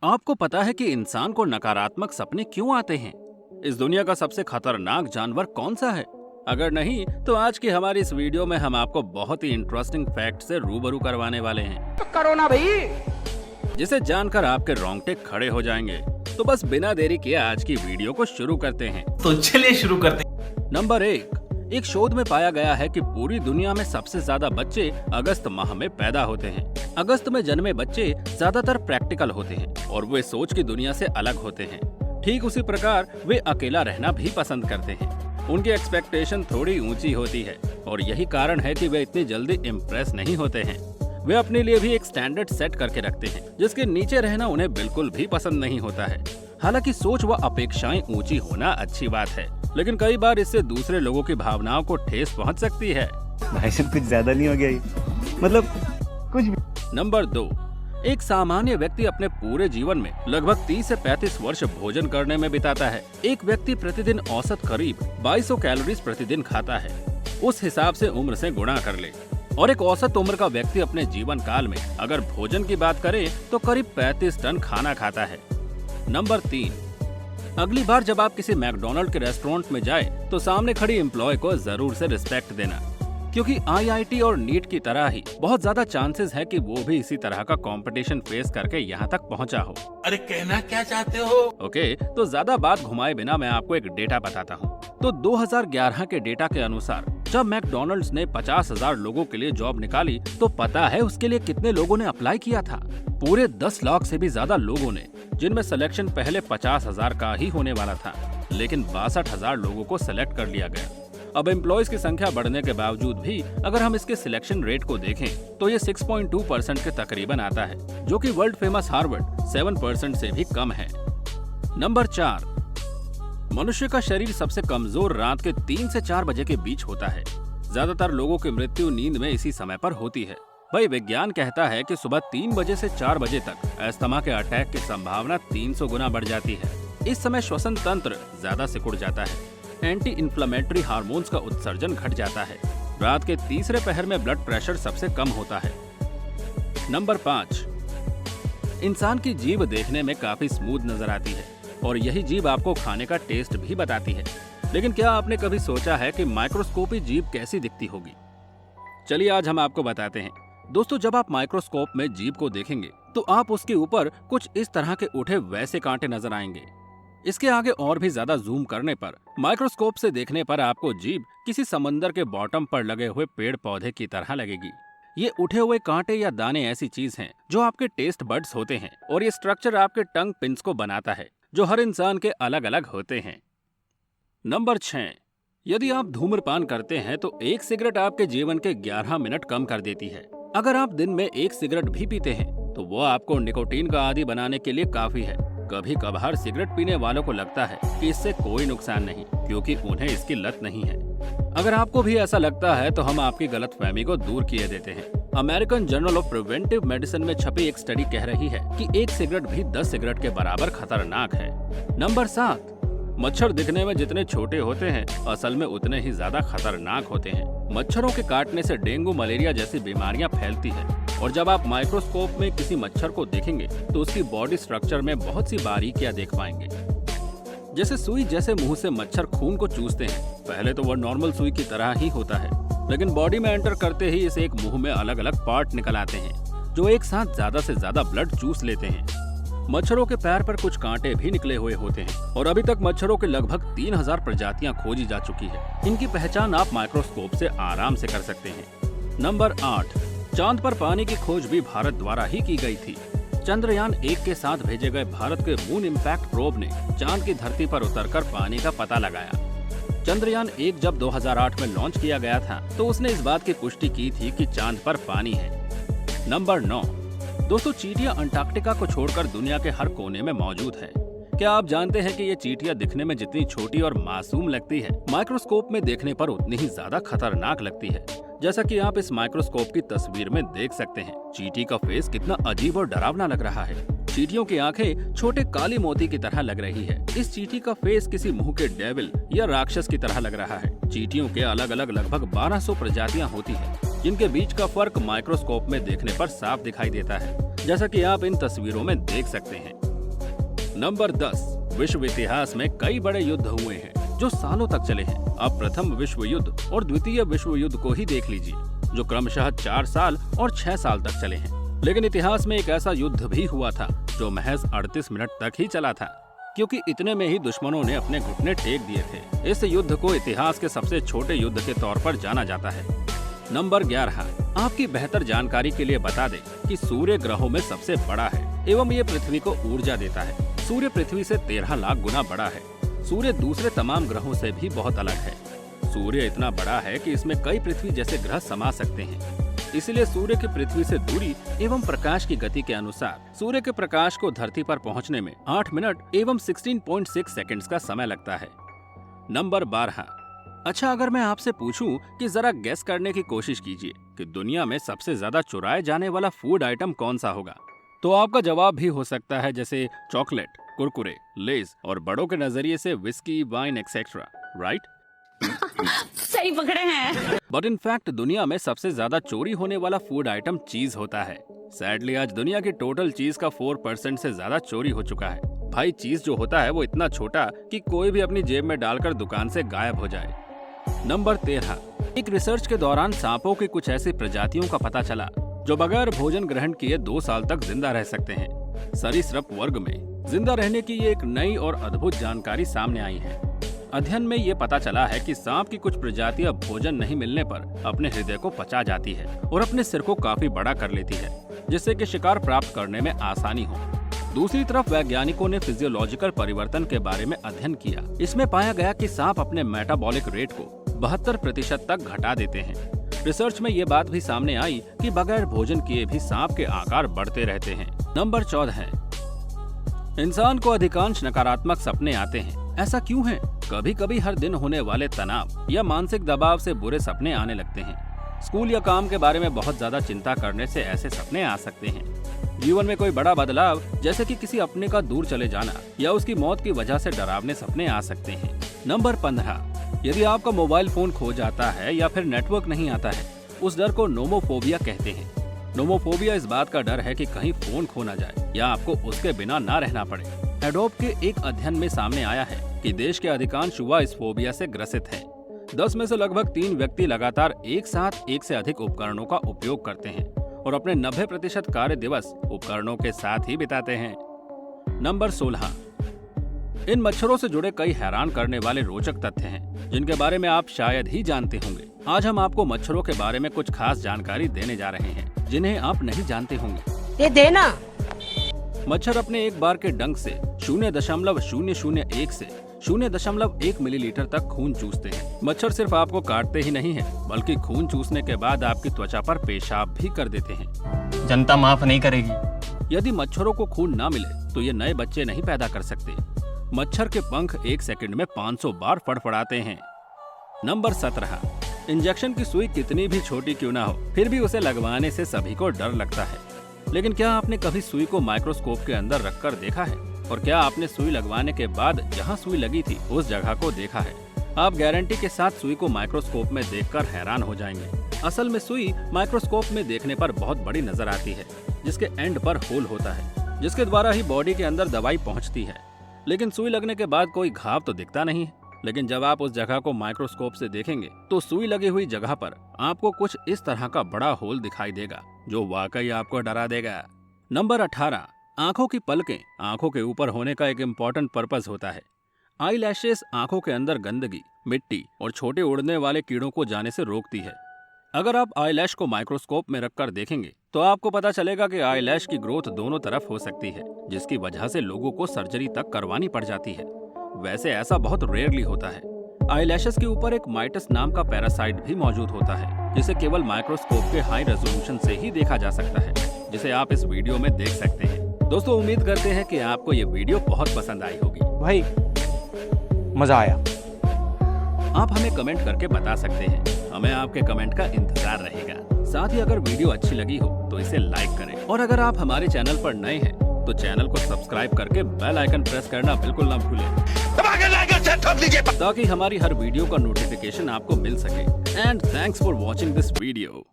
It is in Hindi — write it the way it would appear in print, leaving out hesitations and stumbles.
आपको पता है कि इंसान को नकारात्मक सपने क्यों आते हैं? इस दुनिया का सबसे खतरनाक जानवर कौन सा है? अगर नहीं तो आज की हमारी इस वीडियो में हम आपको बहुत ही इंटरेस्टिंग फैक्ट से रूबरू करवाने वाले हैं, तो करो ना भाई। जिसे जानकर आपके रोंगटे खड़े हो जाएंगे। तो बस बिना देरी किए आज की वीडियो को शुरू करते हैं। तो चलिए शुरू करते हैं। नंबर 1, एक शोध में पाया गया है कि पूरी दुनिया में सबसे ज्यादा बच्चे अगस्त माह में पैदा होते हैं। अगस्त में जन्मे बच्चे ज्यादातर प्रैक्टिकल होते हैं और वे सोच की दुनिया से अलग होते हैं। ठीक उसी प्रकार वे अकेला रहना भी पसंद करते हैं। उनकी एक्सपेक्टेशन थोड़ी ऊंची होती है और यही कारण है कि वे इतनी जल्दी इम्प्रेस नहीं होते हैं। वे अपने लिए भी एक स्टैंडर्ड सेट करके रखते हैं जिसके नीचे रहना उन्हें बिल्कुल भी पसंद नहीं होता है। हालांकि सोच व अपेक्षाएं ऊंची होना अच्छी बात है, लेकिन कई बार इससे दूसरे लोगों की भावनाओं को ठेस पहुंच सकती है। भाई साहब कुछ ज्यादा नहीं हो गया ये? मतलब कुछ भी। नंबर 2, एक सामान्य व्यक्ति अपने पूरे जीवन में लगभग 30 से 35 वर्ष भोजन करने में बिताता है। एक व्यक्ति प्रतिदिन औसत करीब 2200 कैलोरीज प्रतिदिन खाता है। उस हिसाब से उम्र से गुणा कर ले। और एक औसत उम्र का व्यक्ति अपने जीवन काल में अगर भोजन की बात करे तो करीब 35 टन खाना खाता है। नंबर 3, अगली बार जब आप किसी मैकडोनल्ड के रेस्टोरेंट में जाए तो सामने खड़ी एम्प्लॉय को जरूर से रिस्पेक्ट देना, क्योंकि IIT और नीट की तरह ही बहुत ज्यादा चांसेस है कि वो भी इसी तरह का कंपटीशन फेस करके यहाँ तक पहुँचा हो। अरे कहना क्या चाहते हो? ओके, तो ज्यादा बात घुमाए बिना मैं आपको एक डेटा बताता हूँ। तो 2011 के डेटा के अनुसार जब मैकडोनल्ड्स ने 50,000 लोगों के लिए जॉब निकाली तो पता है उसके लिए कितने लोगों ने अप्लाई किया था? पूरे 10 लाख से भी ज्यादा लोगों ने, जिनमें सिलेक्शन पहले 50,000 का ही होने वाला था, लेकिन 62,000 लोगों को सिलेक्ट कर लिया गया। अब एम्प्लॉयज की संख्या बढ़ने के बावजूद भी अगर हम इसके सिलेक्शन रेट को देखें तो ये 6.2% के तकरीबन आता है, जो कि वर्ल्ड फेमस हार्वर्ड 7% से भी कम है। नंबर 4, मनुष्य का शरीर सबसे कमजोर रात के 3 से 4 बजे के बीच होता है। ज्यादातर लोगों की मृत्यु नींद में इसी समय पर होती है। भाई विज्ञान कहता है कि सुबह 3 बजे से 4 बजे तक अस्थमा के अटैक की संभावना 300 गुना बढ़ जाती है। इस समय श्वसन तंत्र ज्यादा सिकुड़ जाता है। एंटी इन्फ्लेमेटरी हार्मोन्स का उत्सर्जन घट जाता है। रात के तीसरे पहर में ब्लड प्रेशर सबसे कम होता है। नंबर 5, इंसान की जीभ देखने में काफी स्मूथ नजर आती है और यही जीभ आपको खाने का टेस्ट भी बताती है। लेकिन क्या आपने कभी सोचा है कि माइक्रोस्कोपी जीभ कैसी दिखती होगी? चलिए आज हम आपको बताते हैं। दोस्तों, जब आप माइक्रोस्कोप में जीभ को देखेंगे तो आप उसके ऊपर कुछ इस तरह के उठे वैसे कांटे नजर आएंगे। इसके आगे और भी ज्यादा जूम करने पर माइक्रोस्कोप से देखने पर आपको जीभ किसी समंदर के बॉटम पर लगे हुए पेड़ पौधे की तरह लगेगी। ये उठे हुए कांटे या दाने ऐसी चीज हैं जो आपके टेस्ट बड्स होते हैं और ये स्ट्रक्चर आपके टंग पिंस को बनाता है, जो हर इंसान के अलग अलग होते हैं। नंबर 6, यदि आप धूम्रपान करते हैं तो एक सिगरेट आपके जीवन के 11 मिनट कम कर देती है। अगर आप दिन में एक सिगरेट भी पीते हैं तो वो आपको निकोटीन का आदी बनाने के लिए काफी है। कभी कभार सिगरेट पीने वालों को लगता है कि इससे कोई नुकसान नहीं, क्योंकि उन्हें इसकी लत नहीं है। अगर आपको भी ऐसा लगता है तो हम आपकी गलतफहमी को दूर किए देते हैं। American journal of preventive medicine में छपी एक स्टडी कह रही है कि एक सिगरेट भी 10 सिगरेट के बराबर खतरनाक है। नंबर 7, मच्छर दिखने में जितने छोटे होते हैं असल में उतने ही ज्यादा खतरनाक होते हैं। मच्छरों के काटने से डेंगू, मलेरिया जैसी बीमारियां फैलती है और जब आप माइक्रोस्कोप में किसी मच्छर को देखेंगे तो उसकी बॉडी स्ट्रक्चर में बहुत सी बारीकियां देख पाएंगे। जैसे सुई जैसे मुंह से मच्छर खून को चूसते हैं। पहले तो वह नॉर्मल सुई की तरह ही होता है, लेकिन बॉडी में एंटर करते ही इसे एक मुंह में अलग अलग पार्ट निकल आते हैं जो एक साथ ज्यादा से ज्यादा ब्लड चूस लेते हैं। मच्छरों के पैर पर कुछ कांटे भी निकले हुए होते हैं और अभी तक मच्छरों के लगभग 3000 प्रजातियां खोजी जा चुकी है। इनकी पहचान आप माइक्रोस्कोप से आराम से कर सकते हैं। नंबर 8, चांद पर पानी की खोज भी भारत द्वारा ही की गई थी। चंद्रयान 1 के साथ भेजे गए भारत के मून इम्पैक्ट प्रोब ने चांद की धरती पर उतरकर पानी का पता लगाया। चंद्रयान 1 जब 2008 में लॉन्च किया गया था तो उसने इस बात की पुष्टि की थी कि चांद पर पानी है। नंबर 9, दोस्तों, चींटियां अंटार्कटिका को छोड़कर दुनिया के हर कोने में मौजूद है। क्या आप जानते हैं कि ये चींटियां दिखने में जितनी छोटी और मासूम लगती है, माइक्रोस्कोप में देखने पर उतनी ही ज्यादा खतरनाक लगती है। जैसा कि आप इस माइक्रोस्कोप की तस्वीर में देख सकते हैं, चींटी का फेस कितना अजीब और डरावना लग रहा है। चींटियों की आंखें छोटे काली मोती की तरह लग रही है। इस चींटी का फेस किसी मुंह के डेविल या राक्षस की तरह लग रहा है। चींटियों के अलग अलग लगभग 1200 प्रजातियां होती है, जिनके बीच का फर्क माइक्रोस्कोप में देखने पर साफ दिखाई देता है, जैसा कि आप इन तस्वीरों में देख सकते हैं। नंबर 10, विश्व इतिहास में कई बड़े युद्ध हुए हैं जो सालों तक चले हैं। अब प्रथम विश्व युद्ध और द्वितीय विश्व युद्ध को ही देख लीजिए, जो क्रमशः 4 साल और 6 साल तक चले हैं। लेकिन इतिहास में एक ऐसा युद्ध भी हुआ था जो महज 38 मिनट तक ही चला था, क्योंकि इतने में ही दुश्मनों ने अपने घुटने टेक दिए थे। इस युद्ध को इतिहास के सबसे छोटे युद्ध के तौर पर जाना जाता है। नंबर 11, आपकी बेहतर जानकारी के लिए बता दें कि सूर्य ग्रहों में सबसे बड़ा है एवं ये पृथ्वी को ऊर्जा देता है। सूर्य पृथ्वी से 13 लाख गुना बड़ा है। सूर्य दूसरे तमाम ग्रहों से भी बहुत अलग है। सूर्य इतना बड़ा है कि इसमें कई पृथ्वी जैसे ग्रह समा सकते हैं। इसलिए सूर्य की पृथ्वी से दूरी एवं प्रकाश की गति के अनुसार सूर्य के प्रकाश को धरती पर पहुंचने में 8 मिनट एवं 16.6 सेकंड्स का समय लगता है। नंबर 12, अच्छा अगर मैं आपसे पूछूं कि जरा गेस करने की कोशिश कीजिए कि दुनिया में सबसे ज्यादा चुराए जाने वाला फूड आइटम कौन सा होगा, तो आपका जवाब भी हो सकता है जैसे चॉकलेट, कुरकुरे, लेज और बड़ों के नजरिए से विस्की, वाइन एक्सेट्रा, राइट? सही पकड़े हैं। बट इन फैक्ट दुनिया में सबसे ज्यादा चोरी होने वाला फूड आइटम चीज होता है। सैडली आज दुनिया की टोटल चीज का 4% से ज्यादा चोरी हो चुका है। भाई चीज जो होता है वो इतना छोटा कि कोई भी अपनी जेब में डालकर दुकान से गायब हो जाए। नंबर 13, एक रिसर्च के दौरान सांपों की कुछ ऐसी प्रजातियों का पता चला जो बगैर भोजन ग्रहण किए 2 साल तक जिंदा रह सकते हैं। सरीसृप वर्ग में जिंदा रहने की ये एक नई और अद्भुत जानकारी सामने आई है। अध्ययन में ये पता चला है कि सांप की कुछ प्रजातियां भोजन नहीं मिलने पर अपने हृदय को पचा जाती है और अपने सिर को काफी बड़ा कर लेती है, जिससे कि शिकार प्राप्त करने में आसानी हो। दूसरी तरफ वैज्ञानिकों ने फिजियोलॉजिकल परिवर्तन के बारे में अध्ययन किया। इसमें पाया गया कि सांप अपने मेटाबॉलिक रेट को 72% तक घटा देते हैं। रिसर्च में ये बात भी सामने आई कि बगैर भोजन किए भी सांप के आकार बढ़ते रहते हैं। नंबर 14, इंसान को अधिकांश नकारात्मक सपने आते हैं। ऐसा क्यों है? कभी कभी हर दिन होने वाले तनाव या मानसिक दबाव से बुरे सपने आने लगते हैं। स्कूल या काम के बारे में बहुत ज्यादा चिंता करने से ऐसे सपने आ सकते हैं। जीवन में कोई बड़ा बदलाव जैसे कि किसी अपने का दूर चले जाना या उसकी मौत की वजह से डरावने सपने आ सकते हैं। नंबर 15, यदि आपका मोबाइल फोन खो जाता है या फिर नेटवर्क नहीं आता है, उस डर को नोमोफोबिया कहते हैं। नोमोफोबिया इस बात का डर है कि कहीं फोन खो ना जाए या आपको उसके बिना ना रहना पड़े। एडोब के एक अध्ययन में सामने आया है कि देश के अधिकांश युवा इस फोबिया से ग्रसित हैं। 10 में से लगभग 3 व्यक्ति लगातार एक साथ एक से अधिक उपकरणों का उपयोग करते हैं और अपने 90% कार्य दिवस उपकरणों के साथ ही बिताते हैं। नंबर 16, इन मच्छरों से जुड़े कई हैरान करने वाले रोचक तथ्य हैं जिनके बारे में आप शायद ही जानते होंगे। आज हम आपको मच्छरों के बारे में कुछ खास जानकारी देने जा रहे हैं जिन्हें आप नहीं जानते होंगे। ये देना। मच्छर अपने एक बार के डंक से 0.001 से 0.1 मिलीलीटर तक खून चूसते हैं। मच्छर सिर्फ आपको काटते ही नहीं है, बल्कि खून चूसने के बाद आपकी त्वचा पर पेशाब भी कर देते हैं। जनता माफ नहीं करेगी। यदि मच्छरों को खून ना मिले तो ये नए बच्चे नहीं पैदा कर सकते। मच्छर के पंख 1 सेकंड में 500 बार फड़फड़ाते हैं। नंबर 17, इंजेक्शन की सुई कितनी भी छोटी क्यों ना हो, फिर भी उसे लगवाने से सभी को डर लगता है। लेकिन क्या आपने कभी सुई को माइक्रोस्कोप के अंदर रखकर देखा है? और क्या आपने सुई लगवाने के बाद जहां सुई लगी थी उस जगह को देखा है? आप गारंटी के साथ सुई को माइक्रोस्कोप में देखकर हैरान हो जाएंगे। असल में सुई माइक्रोस्कोप में देखने पर बहुत बड़ी नजर आती है, जिसके एंड पर होल होता है, जिसके द्वारा ही बॉडी के अंदर दवाई पहुंचती है। लेकिन सुई लगने के बाद कोई घाव तो दिखता नहीं है। लेकिन जब आप उस जगह को माइक्रोस्कोप से देखेंगे तो सुई लगी हुई जगह पर आपको कुछ इस तरह का बड़ा होल दिखाई देगा जो वाकई आपको डरा देगा। नंबर 18, आंखों की पलकें आंखों के ऊपर होने का एक इम्पोर्टेंट पर्पस होता है। आई लैशेस आंखों के अंदर गंदगी, मिट्टी और छोटे उड़ने वाले कीड़ों को जाने से रोकती है। अगर आप आई लैश को माइक्रोस्कोप में रखकर देखेंगे तो आपको पता चलेगा कि आई लैश की ग्रोथ दोनों तरफ हो सकती है, जिसकी वजह से लोगों को सर्जरी तक करवानी पड़ जाती है। वैसे ऐसा बहुत रेयरली होता है। आई लैशेस के ऊपर एक माइटस नाम का पैरासाइट भी मौजूद होता है, जिसे केवल माइक्रोस्कोप के हाई रेजोल्यूशन से ही देखा जा सकता है, जिसे आप इस वीडियो में देख सकते हैं। दोस्तों, उम्मीद करते हैं कि आपको ये वीडियो बहुत पसंद आई होगी। भाई मजा आया। आप हमें कमेंट करके बता सकते हैं। हमें आपके कमेंट का इंतजार रहेगा। साथ ही अगर वीडियो अच्छी लगी हो तो इसे लाइक करें, और अगर आप हमारे चैनल पर नए हैं तो चैनल को सब्सक्राइब करके बेल आइकन प्रेस करना बिल्कुल ना भूलें, ताकि हमारी हर वीडियो का नोटिफिकेशन आपको मिल सके। And thanks for watching this video.